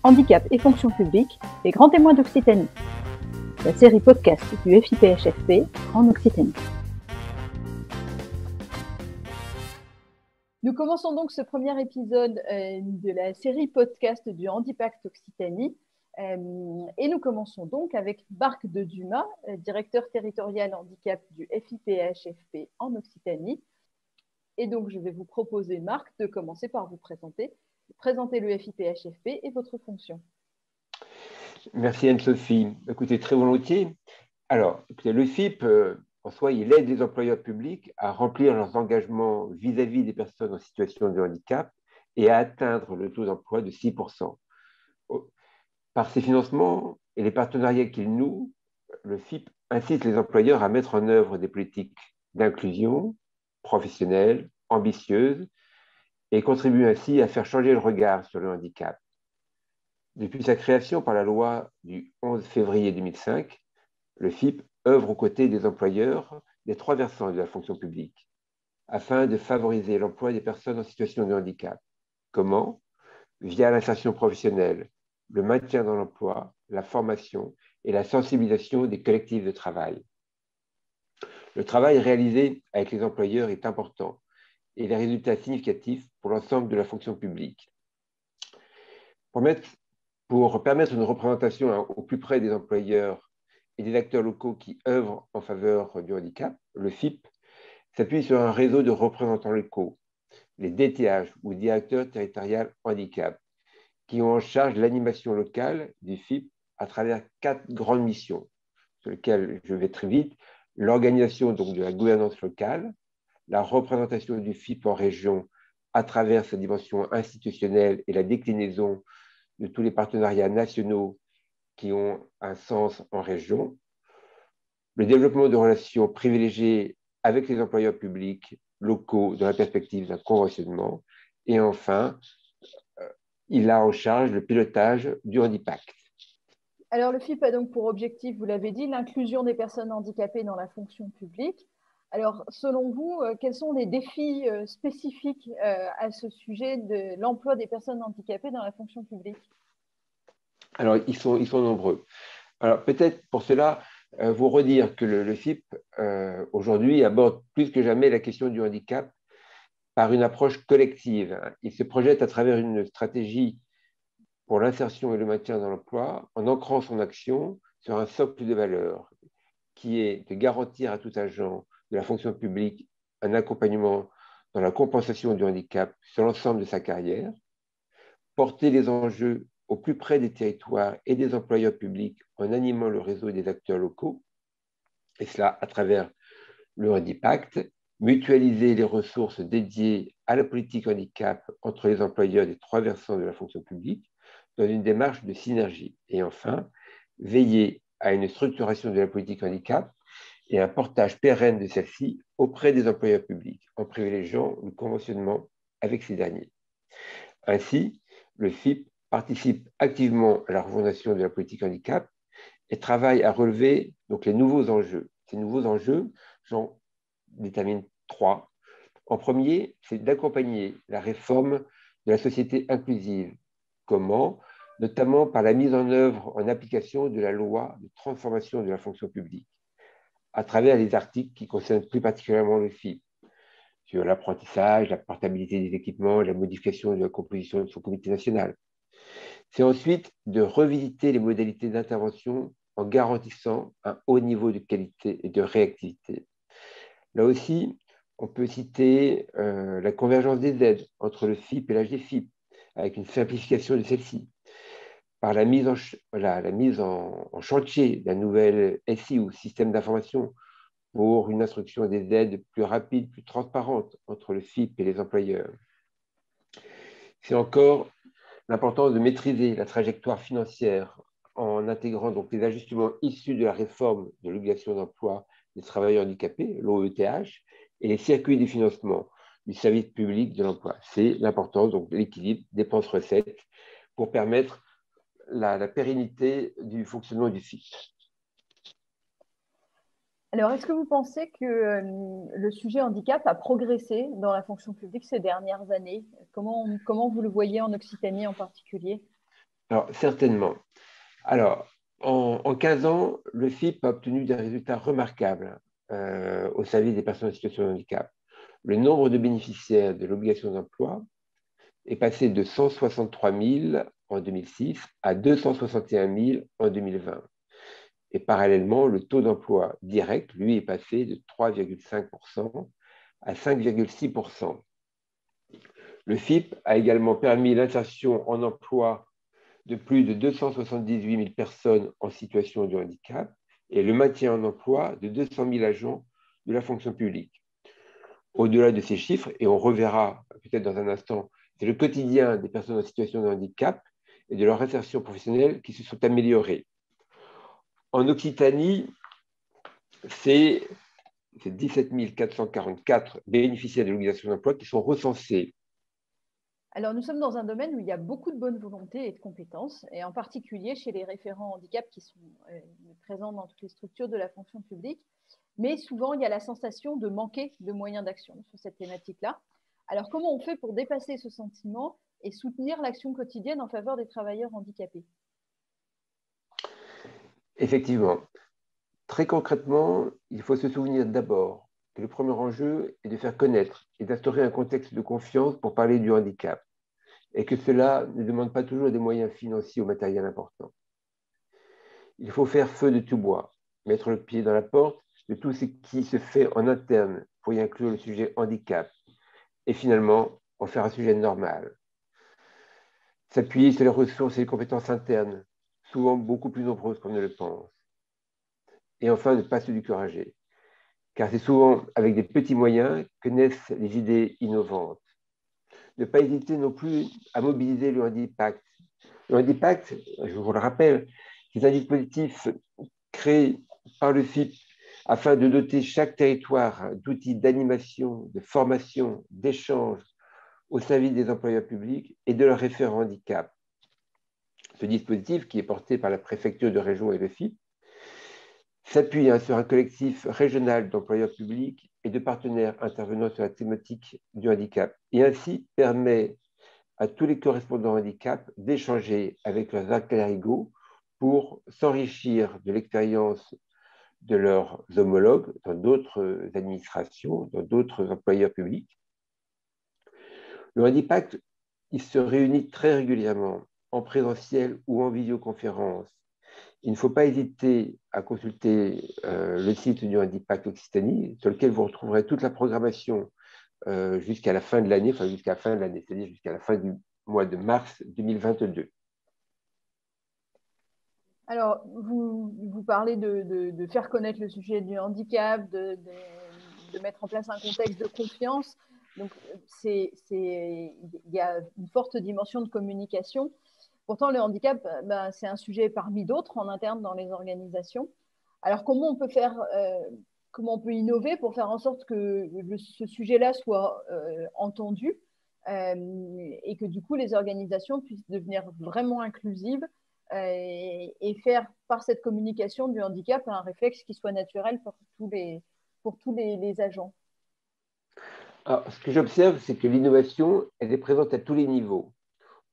Handicap et fonction publique, les grands témoins d'Occitanie. La série podcast du FIPHFP en Occitanie. Nous commençons donc ce premier épisode de la série podcast du Handipact Occitanie. Et nous commençons donc avec Marc de Dumas, directeur territorial handicap du FIPHFP en Occitanie. Et donc, je vais vous proposer, Marc, de commencer par vous présenter le FIPHFP et votre fonction. Merci Anne-Sophie. Écoutez, très volontiers. Alors, écoutez, le FIP, en soi, il aide les employeurs publics à remplir leurs engagements vis-à-vis des personnes en situation de handicap et à atteindre le taux d'emploi de 6%. Par ses financements et les partenariats qu'il noue, le FIP incite les employeurs à mettre en œuvre des politiques d'inclusion professionnelle, ambitieuses, et contribue ainsi à faire changer le regard sur le handicap. Depuis sa création par la loi du 11 février 2005, le FIP œuvre aux côtés des employeurs des trois versants de la fonction publique, afin de favoriser l'emploi des personnes en situation de handicap. Comment? Via l'insertion professionnelle, le maintien dans l'emploi, la formation et la sensibilisation des collectifs de travail. Le travail réalisé avec les employeurs est important et les résultats significatifs pour l'ensemble de la fonction publique. Pour permettre une représentation au plus près des employeurs et des acteurs locaux qui œuvrent en faveur du handicap, le FIP s'appuie sur un réseau de représentants locaux, les DTH ou directeurs territoriaux handicap, qui ont en charge l'animation locale du FIP à travers 4 grandes missions, sur lesquelles je vais très vite: l'organisation donc de la gouvernance locale, la représentation du FIP en région à travers sa dimension institutionnelle et la déclinaison de tous les partenariats nationaux qui ont un sens en région, le développement de relations privilégiées avec les employeurs publics locaux dans la perspective d'un conventionnement, et enfin, il a en charge le pilotage du Handipact. Alors, le FIP a donc pour objectif, vous l'avez dit, l'inclusion des personnes handicapées dans la fonction publique. Alors, selon vous, quels sont les défis spécifiques à ce sujet de l'emploi des personnes handicapées dans la fonction publique? Alors, ils sont nombreux. Alors, peut-être pour cela, vous redire que le FIP, aujourd'hui, aborde plus que jamais la question du handicap par une approche collective. Il se projette à travers une stratégie pour l'insertion et le maintien dans l'emploi en ancrant son action sur un socle de valeurs qui est de garantir à tout agent de la fonction publique un accompagnement dans la compensation du handicap sur l'ensemble de sa carrière, porter les enjeux au plus près des territoires et des employeurs publics en animant le réseau des acteurs locaux, et cela à travers le Handipact, mutualiser les ressources dédiées à la politique handicap entre les employeurs des trois versants de la fonction publique dans une démarche de synergie. Et enfin, veiller à une structuration de la politique handicap et un portage pérenne de celle-ci auprès des employeurs publics, en privilégiant le conventionnement avec ces derniers. Ainsi, le FIP participe activement à la refondation de la politique handicap et travaille à relever donc, les nouveaux enjeux. Ces nouveaux enjeux, j'en détermine 3. En premier, c'est d'accompagner la réforme de la société inclusive. Comment? Notamment par la mise en œuvre en application de la loi de transformation de la fonction publique, à travers les articles qui concernent plus particulièrement le FIP, sur l'apprentissage, la portabilité des équipements, la modification de la composition de son comité national. C'est ensuite de revisiter les modalités d'intervention en garantissant un haut niveau de qualité et de réactivité. Là aussi, on peut citer la convergence des aides entre le FIP et l'AGFIP, avec une simplification de celle-ci, par la mise en chantier d'un nouvel SI ou système d'information pour une instruction des aides plus rapide, plus transparente entre le FIP et les employeurs. C'est encore l'importance de maîtriser la trajectoire financière en intégrant donc les ajustements issus de la réforme de l'obligation d'emploi des travailleurs handicapés, l'OETH, et les circuits de financement du service public de l'emploi. C'est l'importance donc de l'équilibre dépenses-recettes pour permettre la pérennité du fonctionnement du FIP. Alors, est-ce que vous pensez que le sujet handicap a progressé dans la fonction publique ces dernières années? Comment vous le voyez en Occitanie en particulier? Alors, certainement. Alors, en 15 ans, le FIP a obtenu des résultats remarquables au service des personnes en situation de handicap. Le nombre de bénéficiaires de l'obligation d'emploi est passé de 163 000 en 2006 à 261 000 en 2020. Et parallèlement, le taux d'emploi direct, lui, est passé de 3,5% à 5,6%. Le FIP a également permis l'insertion en emploi de plus de 278 000 personnes en situation de handicap et le maintien en emploi de 200 000 agents de la fonction publique. Au-delà de ces chiffres, et on reverra peut-être dans un instant, c'est le quotidien des personnes en situation de handicap et de leur insertion professionnelle qui se sont améliorés. En Occitanie, c'est 17 444 bénéficiaires de l'obligation d'emploi qui sont recensés. Alors, nous sommes dans un domaine où il y a beaucoup de bonne volonté et de compétences, et en particulier chez les référents handicap qui sont présents dans toutes les structures de la fonction publique. Mais souvent, il y a la sensation de manquer de moyens d'action sur cette thématique-là. Alors, comment on fait pour dépasser ce sentiment et soutenir l'action quotidienne en faveur des travailleurs handicapés? Effectivement. Très concrètement, il faut se souvenir d'abord que le premier enjeu est de faire connaître et d'instaurer un contexte de confiance pour parler du handicap, et que cela ne demande pas toujours des moyens financiers ou matériels importants. Il faut faire feu de tout bois, mettre le pied dans la porte de tout ce qui se fait en interne pour y inclure le sujet handicap, et finalement en faire un sujet normal. S'appuyer sur les ressources et les compétences internes, souvent beaucoup plus nombreuses qu'on ne le pense. Et enfin, ne pas se décourager, car c'est souvent avec des petits moyens que naissent les idées innovantes. Ne pas hésiter non plus à mobiliser le Handipact. Le Handipact, je vous le rappelle, c'est un dispositif créé par le FIP afin de doter chaque territoire d'outils d'animation, de formation, d'échange au service des employeurs publics et de leurs référents handicap. Ce dispositif, qui est porté par la préfecture de région et le FIP, s'appuie sur un collectif régional d'employeurs publics et de partenaires intervenant sur la thématique du handicap, et ainsi permet à tous les correspondants handicap d'échanger avec leurs alter ego pour s'enrichir de l'expérience de leurs homologues dans d'autres administrations, dans d'autres employeurs publics. Le Handipact, il se réunit très régulièrement en présentiel ou en visioconférence. Il ne faut pas hésiter à consulter le site du Handipact Occitanie, sur lequel vous retrouverez toute la programmation jusqu'à la fin de l'année, enfin jusqu'à la fin de l'année, c'est-à-dire jusqu'à la fin du mois de mars 2022. Alors, vous parlez de faire connaître le sujet du handicap, de mettre en place un contexte de confiance. Donc, il y a une forte dimension de communication. Pourtant, le handicap, ben, c'est un sujet parmi d'autres en interne dans les organisations. Alors, comment on peut innover pour faire en sorte que ce sujet-là soit entendu et que du coup, les organisations puissent devenir vraiment inclusives et faire par cette communication du handicap un réflexe qui soit naturel pour tous les agents. Alors, ce que j'observe, c'est que l'innovation, elle est présente à tous les niveaux,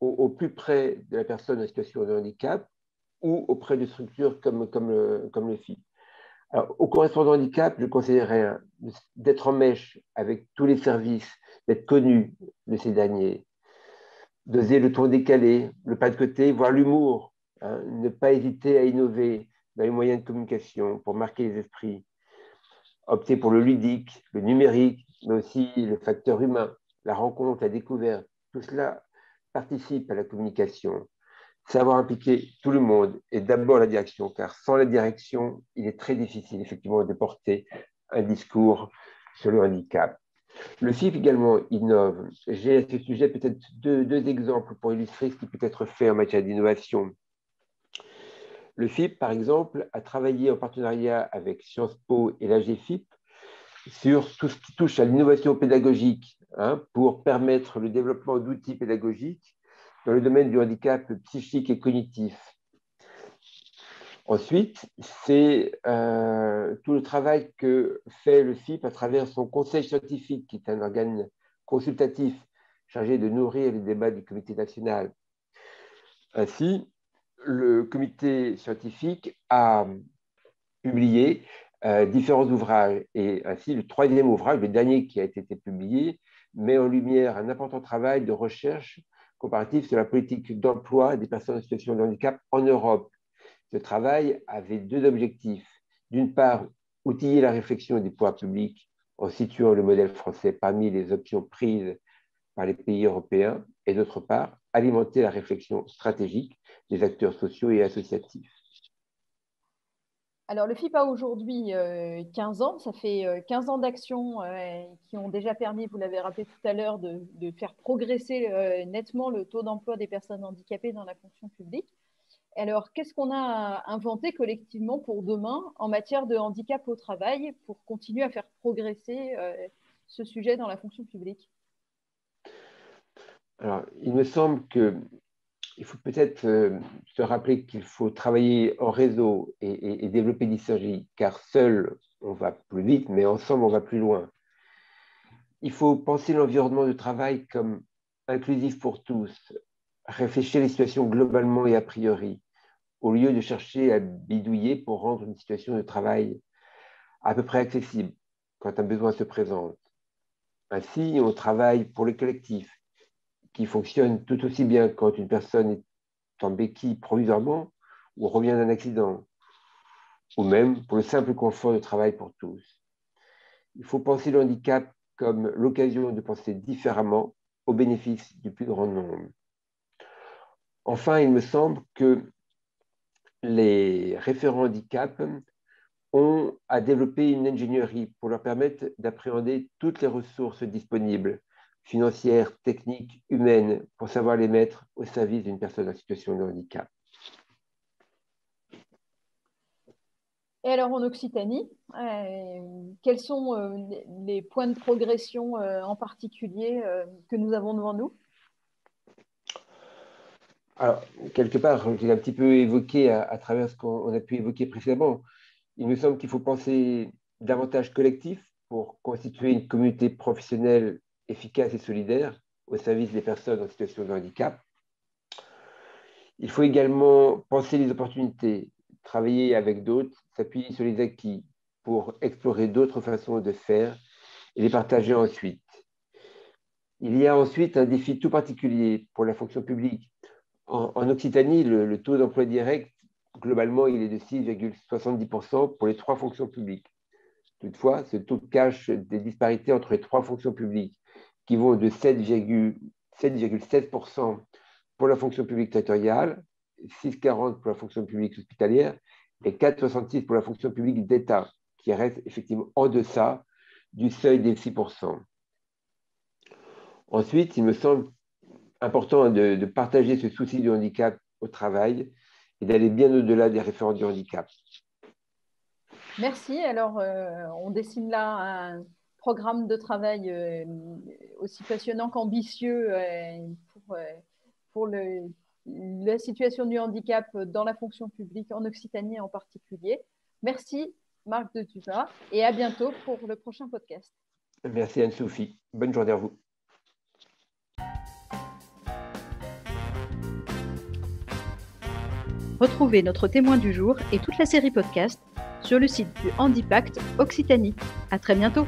au plus près de la personne en situation de handicap ou auprès de structures comme le FIP. Alors, au correspondant handicap, je conseillerais d'être en mèche avec tous les services, d'être connu de ces derniers, d'oser le ton décalé, le pas de côté, voire l'humour, hein, ne pas hésiter à innover dans les moyens de communication pour marquer les esprits, opter pour le ludique, le numérique, mais aussi le facteur humain, la rencontre, la découverte. Tout cela participe à la communication. Savoir impliquer tout le monde et d'abord la direction, car sans la direction, il est très difficile effectivement de porter un discours sur le handicap. Le FIP également innove. J'ai à ce sujet peut-être deux exemples pour illustrer ce qui peut être fait en matière d'innovation. Le FIP, par exemple, a travaillé en partenariat avec Sciences Po et l'AGFIP sur tout ce qui touche à l'innovation pédagogique, hein, pour permettre le développement d'outils pédagogiques dans le domaine du handicap psychique et cognitif. Ensuite, c'est tout le travail que fait le FIP à travers son conseil scientifique, qui est un organe consultatif chargé de nourrir les débats du comité national. Ainsi, le comité scientifique a publié différents ouvrages. Et ainsi, le troisième ouvrage, le dernier qui a été publié, met en lumière un important travail de recherche comparatif sur la politique d'emploi des personnes en situation de handicap en Europe. Ce travail avait deux objectifs. D'une part, outiller la réflexion des pouvoirs publics en situant le modèle français parmi les options prises par les pays européens, et d'autre part, alimenter la réflexion stratégique des acteurs sociaux et associatifs. Alors, le FIP a aujourd'hui 15 ans. Ça fait 15 ans d'action qui ont déjà permis, vous l'avez rappelé tout à l'heure, de faire progresser nettement le taux d'emploi des personnes handicapées dans la fonction publique. Alors, qu'est-ce qu'on a inventé collectivement pour demain en matière de handicap au travail pour continuer à faire progresser ce sujet dans la fonction publique? Alors, il me semble qu'il faut peut-être se rappeler qu'il faut travailler en réseau et développer des synergies, car seul, on va plus vite, mais ensemble, on va plus loin. Il faut penser l'environnement de travail comme inclusif pour tous, réfléchir les situations globalement et a priori, au lieu de chercher à bidouiller pour rendre une situation de travail à peu près accessible quand un besoin se présente. Ainsi, on travaille pour le collectif, qui fonctionne tout aussi bien quand une personne est en béquille provisoirement ou revient d'un accident, ou même pour le simple confort de travail pour tous. Il faut penser le handicap comme l'occasion de penser différemment au bénéfice du plus grand nombre. Enfin, il me semble que les référents handicap ont à développer une ingénierie pour leur permettre d'appréhender toutes les ressources disponibles, financières, techniques, humaines, pour savoir les mettre au service d'une personne en situation de handicap. Et alors en Occitanie, quels sont les points de progression en particulier que nous avons devant nous? Alors, quelque part, j'ai un petit peu évoqué à travers ce qu'on a pu évoquer précédemment. Il me semble qu'il faut penser davantage collectif pour constituer une communauté professionnelle efficace et solidaire au service des personnes en situation de handicap. Il faut également penser les opportunités, travailler avec d'autres, s'appuyer sur les acquis pour explorer d'autres façons de faire et les partager ensuite. Il y a ensuite un défi tout particulier pour la fonction publique. En Occitanie, le taux d'emploi direct, globalement, il est de 6,70% pour les trois fonctions publiques. Toutefois, ce taux cache des disparités entre les trois fonctions publiques qui vont de 7,7% pour la fonction publique territoriale, 6,40% pour la fonction publique hospitalière et 4,66% pour la fonction publique d'État, qui reste effectivement en deçà du seuil des 6%. Ensuite, il me semble important de partager ce souci du handicap au travail et d'aller bien au-delà des référents du handicap. Merci. Alors, on dessine là un programme de travail aussi passionnant qu'ambitieux pour la situation du handicap dans la fonction publique en Occitanie en particulier. Merci Marc de Dumas et à bientôt pour le prochain podcast. Merci Anne-Sophie. Bonne journée à vous. Retrouvez notre témoin du jour et toute la série podcast sur le site du Handipact Occitanie. À très bientôt.